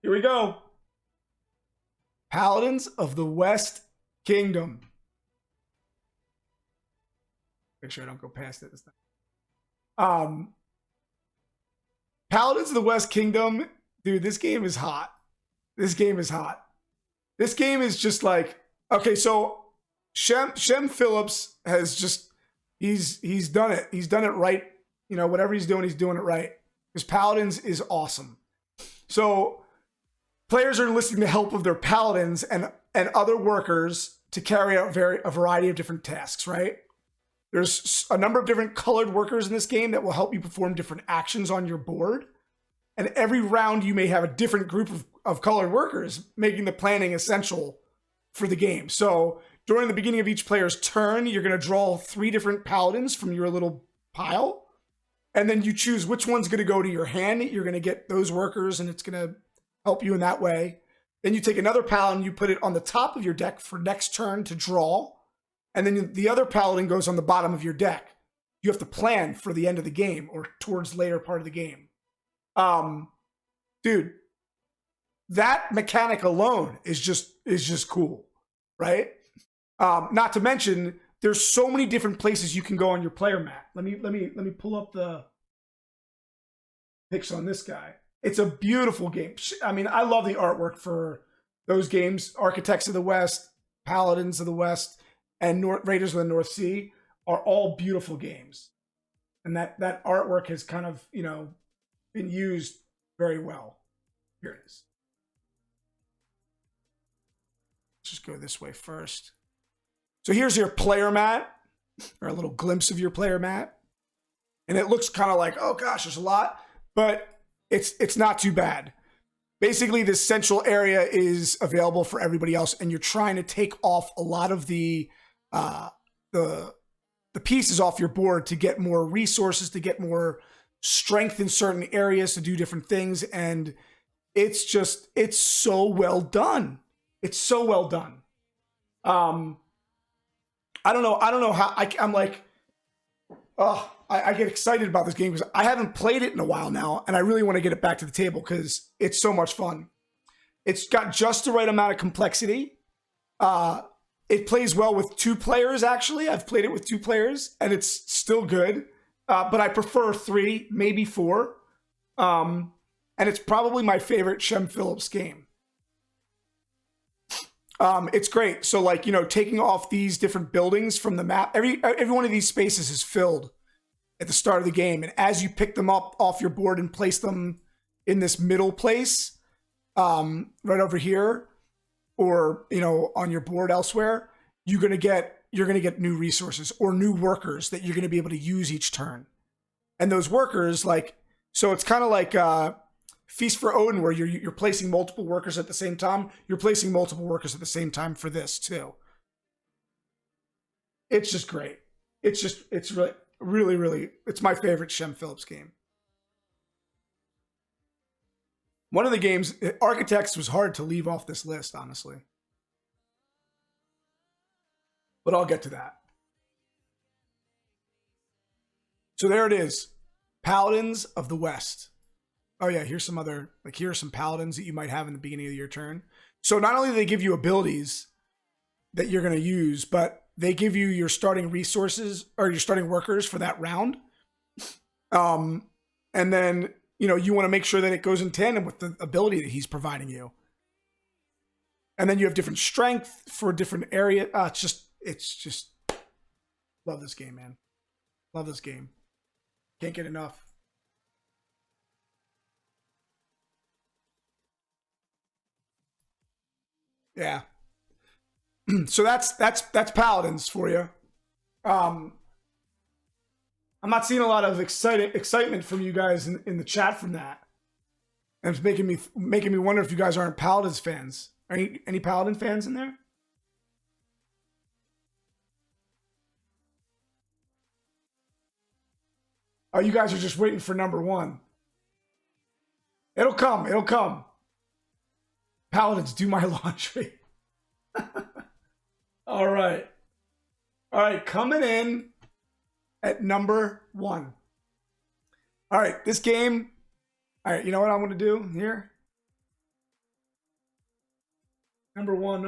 Here we go. Paladins of the West Kingdom. Make sure I don't go past it this time. Paladins of the West Kingdom. Dude, this game is hot. This game is hot. This game is just like, okay, so Shem Phillips has just, he's done it. He's done it right. Whatever he's doing it right. Because Paladins is awesome. So players are enlisting the help of their Paladins and other workers to carry out a variety of different tasks, right? There's a number of different colored workers in this game that will help you perform different actions on your board. And every round you may have a different group of colored workers, making the planning essential for the game. So during the beginning of each player's turn, you're going to draw 3 different paladins from your little pile. And then you choose which one's going to go to your hand. You're going to get those workers, and it's going to help you in that way. Then you take another paladin, you put it on the top of your deck for next turn to draw. And then the other paladin goes on the bottom of your deck. You have to plan for the end of the game or towards later part of the game. Dude, that mechanic alone is just cool, right? Not to mention, there's so many different places you can go on your player mat. Let me pull up the pics on this guy. It's a beautiful game. I mean, I love the artwork for those games. Architects of the West, Paladins of the West, and Raiders of the North Sea are all beautiful games. And that artwork has kind of, been used very well. Here it is. Let's just go this way first. So here's your player mat, or a little glimpse of your player mat. And it looks kind of like, oh gosh, there's a lot, but it's not too bad. Basically, this central area is available for everybody else, and you're trying to take off a lot of the pieces off your board to get more resources, to get more strength in certain areas, to do different things. And it's so well done. It's so well done. I don't know how I'm like, oh, I get excited about this game because I haven't played it in a while now, and I really want to get it back to the table because it's so much fun. It's got just the right amount of complexity. It plays well with 2 players, actually. I've played it with 2 players, and it's still good. But I prefer 3, maybe 4. And it's probably my favorite Shem Phillips game. It's great. So, like, taking off these different buildings from the map, every one of these spaces is filled at the start of the game. And as you pick them up off your board and place them in this middle place, right over here, or, on your board elsewhere, you're going to get new resources or new workers that you're going to be able to use each turn. And those workers, so it's kind of like Feast for Odin, where you're placing multiple workers at the same time. You're placing multiple workers at the same time for this too. It's just great. It's really, really, it's my favorite Shem Phillips game. One of the games, Architects, was hard to leave off this list, honestly. But I'll get to that. So there it is. Paladins of the West. Oh yeah, here's some other, here are some paladins that you might have in the beginning of your turn. So not only do they give you abilities that you're going to use, but they give you your starting resources or your starting workers for that round. And then, you want to make sure that it goes in tandem with the ability that he's providing you. And then you have different strength for different area. It's just, love this game, man. Love this game. Can't get enough. Yeah. So that's Paladins for you. I'm not seeing a lot of excitement from you guys in the chat from that. And it's making me wonder if you guys aren't Paladins fans. Are any Paladin fans in there? Oh, you guys are just waiting for number 1. It'll come. It'll come. Paladins, do my laundry. All right. All right, coming in at number 1. All right, this game. All right, you know what I'm going to do here? Number one.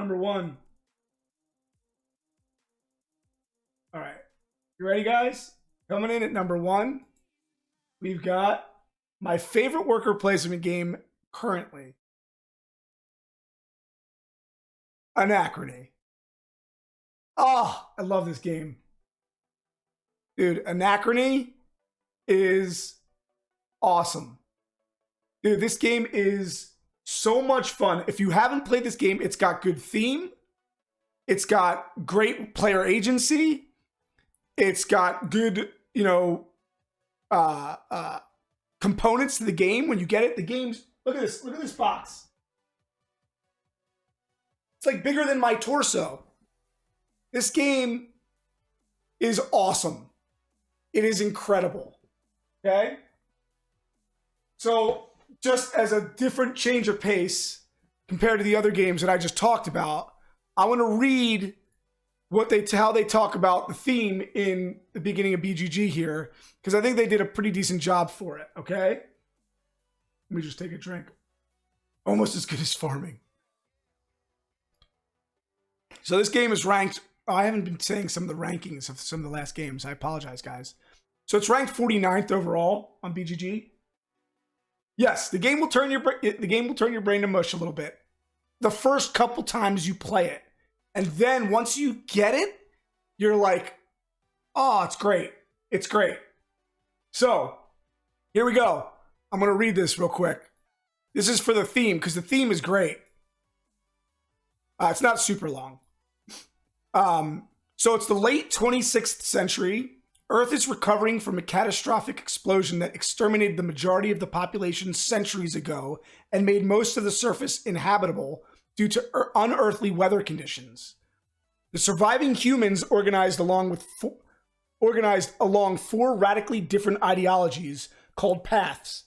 All right. You ready, guys? Coming in at number 1, we've got my favorite worker placement game currently. Anachrony. Oh, I love this game. Dude, Anachrony is awesome. Dude, this game is so much fun. If you haven't played this game, it's got good theme. It's got great player agency. It's got good, components to the game. When you get it, the game's, look at this box. It's like bigger than my torso. This game is awesome. It is incredible. Okay? So just as a different change of pace compared to the other games that I just talked about, I want to read how they talk about the theme in the beginning of BGG here, because I think they did a pretty decent job for it. Okay? Let me just take a drink. Almost as good as farming. So this game is ranked. Oh, I haven't been saying some of the rankings of some of the last games. I apologize, guys. So it's ranked 49th overall on BGG. Yes, the game will turn your brain to mush a little bit the first couple times you play it, and then once you get it, you're like, "Oh, it's great! It's great." So here we go. I'm gonna read this real quick. This is for the theme because the theme is great. It's not super long. So it's the late 26th century. Earth is recovering from a catastrophic explosion that exterminated the majority of the population centuries ago and made most of the surface inhabitable due to unearthly weather conditions. The surviving humans organized along four radically different ideologies called paths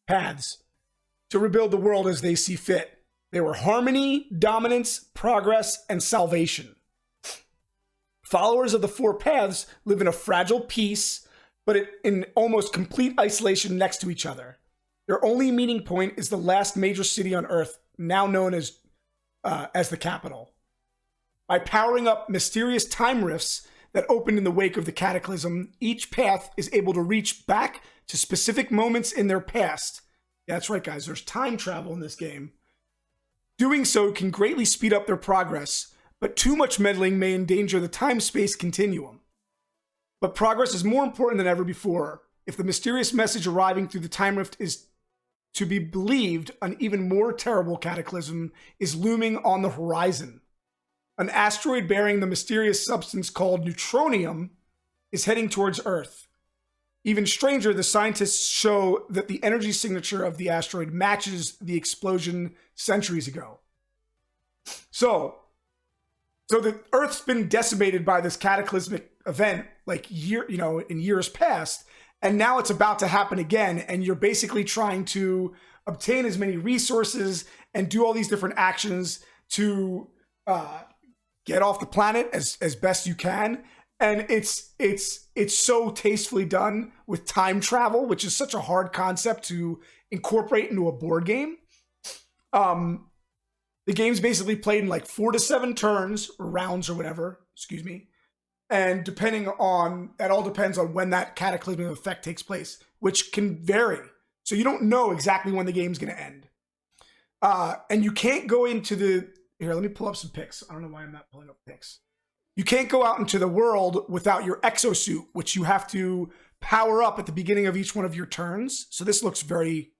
to rebuild the world as they see fit. They were harmony, dominance, progress, and salvation. Followers of the four paths live in a fragile peace, but in almost complete isolation next to each other. Their only meeting point is the last major city on Earth, now known as the capital. By powering up mysterious time rifts that opened in the wake of the cataclysm, each path is able to reach back to specific moments in their past. Yeah, that's right, guys. There's time travel in this game. Doing so can greatly speed up their progress, but too much meddling may endanger the time-space continuum. But progress is more important than ever before. If the mysterious message arriving through the time rift is to be believed, an even more terrible cataclysm is looming on the horizon. An asteroid bearing the mysterious substance called neutronium is heading towards Earth. Even stranger, the scientists show that the energy signature of the asteroid matches the explosion centuries ago. So the Earth's been decimated by this cataclysmic event, in years past, and now it's about to happen again. And you're basically trying to obtain as many resources and do all these different actions to get off the planet as best you can. And it's so tastefully done with time travel, which is such a hard concept to incorporate into a board game. The game's basically played in like 4 to 7 turns or rounds or whatever, excuse me. And that all depends on when that cataclysmic effect takes place, which can vary. So you don't know exactly when the game's going to end. And you can't go into here, let me pull up some pics. I don't know why I'm not pulling up pics. You can't go out into the world without your exosuit, which you have to power up at the beginning of each one of your turns. So this looks very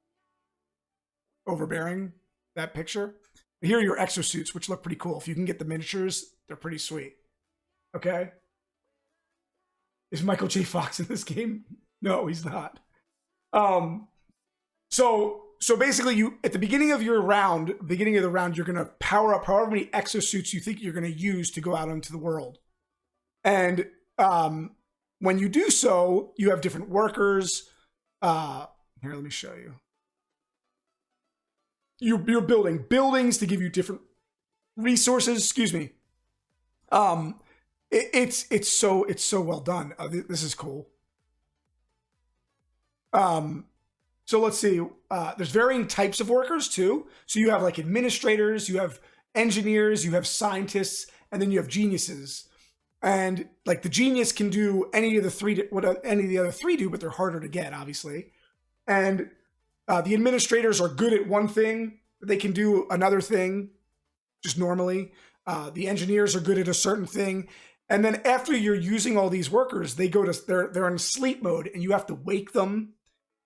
overbearing, that picture. Here are your exosuits, which look pretty cool. If you can get the miniatures, they're pretty sweet. Okay? Is Michael J. Fox in this game? No, he's not. So basically, at the beginning of the round, you're going to power up however many exosuits you think you're going to use to go out into the world. And when you do so, you have different workers. Here, let me show you. You're building buildings to give you different resources. Excuse me. It's so well done. This is cool. So let's see. There's varying types of workers too. So you have like administrators, you have engineers, you have scientists, and then you have geniuses. And like the genius can do any of the other three do, but they're harder to get, obviously. And the administrators are good at one thing. They can do another thing just normally. The engineers are good at a certain thing. And then after you're using all these workers, they're in sleep mode and you have to wake them.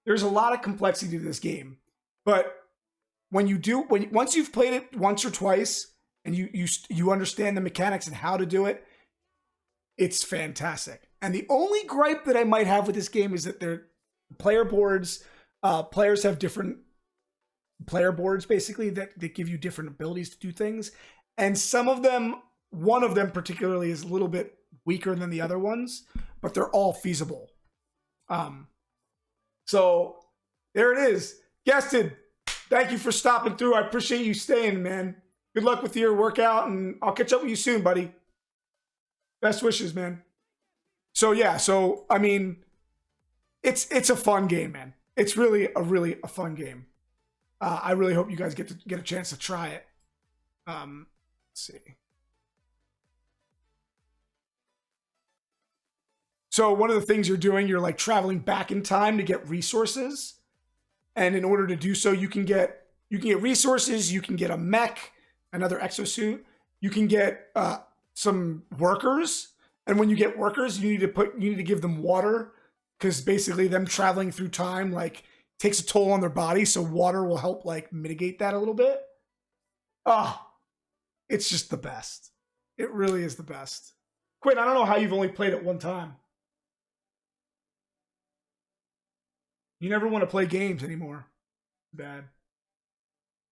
There's a lot of complexity to this game. But once you've played it once or twice, and you understand the mechanics and how to do it, it's fantastic. And the only gripe that I might have with this game is that their player boards, players have different player boards basically that give you different abilities to do things. And some of them, one of them particularly, is a little bit weaker than the other ones, but they're all feasible. So there it is. Guested, thank you for stopping through. I appreciate you staying, man. Good luck with your workout, and I'll catch up with you soon, buddy. Best wishes, man. So yeah, I mean, it's a fun game, man. It's really a fun game. I really hope you guys get a chance to try it. Let's see. So one of the things you're doing, you're like traveling back in time to get resources. And in order to do so, you can get resources, you can get a mech, another exosuit, you can get some workers. And when you get workers, you need to give them water, because basically them traveling through time like takes a toll on their body, so water will help like mitigate that a little bit. It's just the best. It really is the best. Quinn, I don't know how you've only played it one time. You never want to play games anymore. Bad.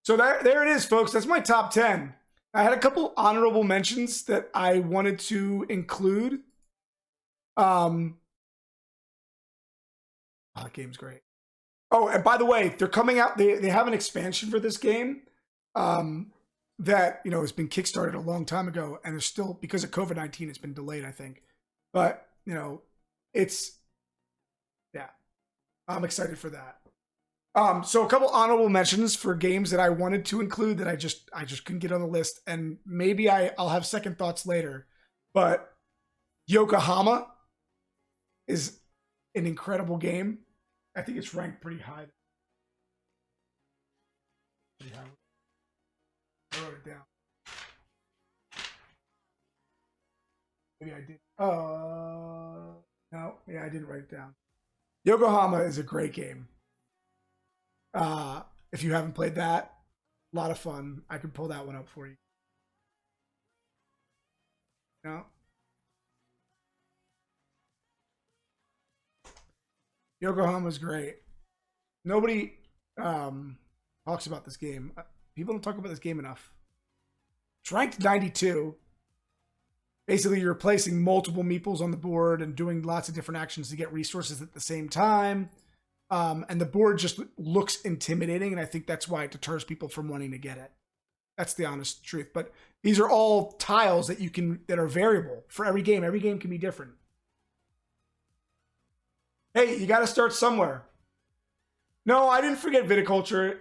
So there it is, folks. That's my top 10. I had a couple honorable mentions that I wanted to include. The game's great. Oh, and by the way, they're coming out. They have an expansion for this game that has been kickstarted a long time ago, and there's still, because of COVID-19, it's been delayed, I think. But I'm excited for that. So a couple honorable mentions for games that I wanted to include that I just couldn't get on the list, and maybe I'll have second thoughts later. But Yokohama is an incredible game. I think it's ranked pretty high. I wrote it down. Maybe I did. No, yeah, I didn't write it down. Yokohama is a great game. If you haven't played that, a lot of fun. I can pull that one up for you. No. Yokohama's great. Nobody talks about this game. People don't talk about this game enough. It's ranked 92. Basically, you're placing multiple meeples on the board and doing lots of different actions to get resources at the same time. And the board just looks intimidating, and I think that's why it deters people from wanting to get it. That's the honest truth. But these are all tiles that are variable for every game. Every game can be different. Hey, you got to start somewhere. No, I didn't forget viticulture.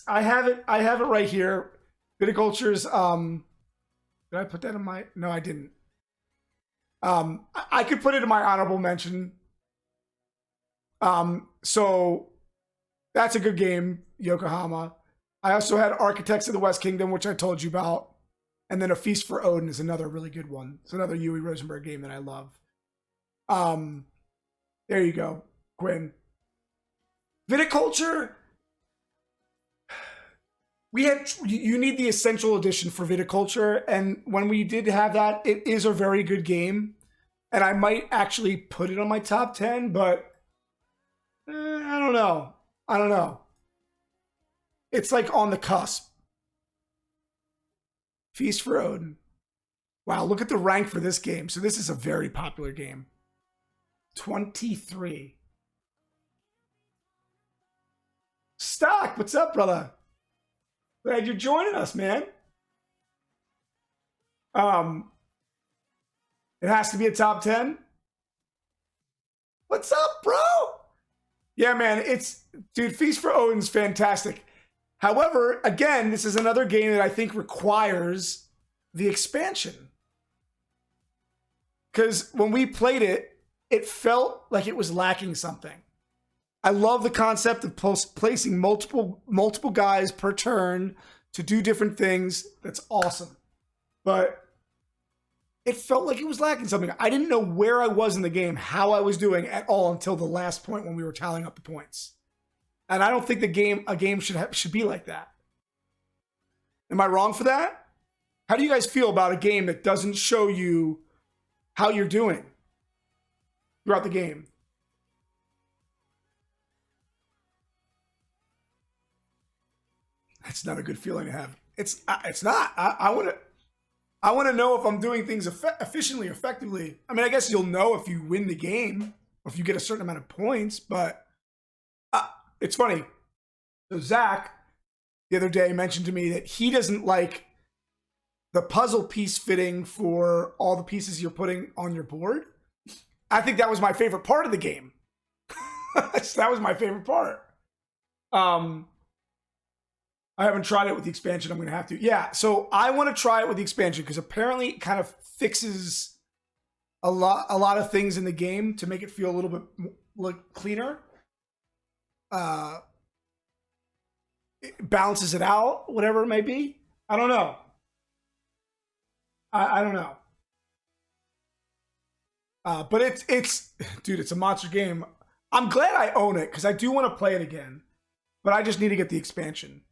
I have it right here. Viticulture's did I put that in my? No, I didn't. I could put it in my honorable mention. So that's a good game, Yokohama. I also had Architects of the West Kingdom, which I told you about. And then A Feast for Odin is another really good one. It's another Uwe Rosenberg game that I love. There you go, Quinn. Viticulture. You need the essential edition for Viticulture, and when we did have that, it is a very good game, and I might actually put it on my top 10, but I don't know. It's like on the cusp. Feast for Odin. Wow, look at the rank for this game. So this is a very popular game. 23. Stock, what's up, brother? Glad you're joining us, man. It has to be a top 10. What's up, bro? Yeah, man, dude, Feast for Odin's fantastic. However, again, this is another game that I think requires the expansion. Because when we played it, it felt like it was lacking something. I love the concept of placing multiple guys per turn to do different things. That's awesome. But it felt like it was lacking something. I didn't know where I was in the game, how I was doing at all until the last point when we were tallying up the points. And I don't think a game should be like that. Am I wrong for that? How do you guys feel about a game that doesn't show you how you're doing throughout the game? That's not a good feeling to have. It's not. I want to know if I'm doing things efficiently, effectively. I mean, I guess you'll know if you win the game or if you get a certain amount of points. But it's funny. So Zach the other day mentioned to me that he doesn't like the puzzle piece fitting for all the pieces you're putting on your board. I think that was my favorite part of the game. That was my favorite part. I haven't tried it with the expansion. I'm going to have to. Yeah, so I want to try it with the expansion because apparently it kind of fixes a lot of things in the game to make it feel a little bit cleaner. It balances it out, whatever it may be. I don't know. I don't know. But it's dude, it's a monster game. I'm glad I own it because I do want to play it again, but I just need to get the expansion.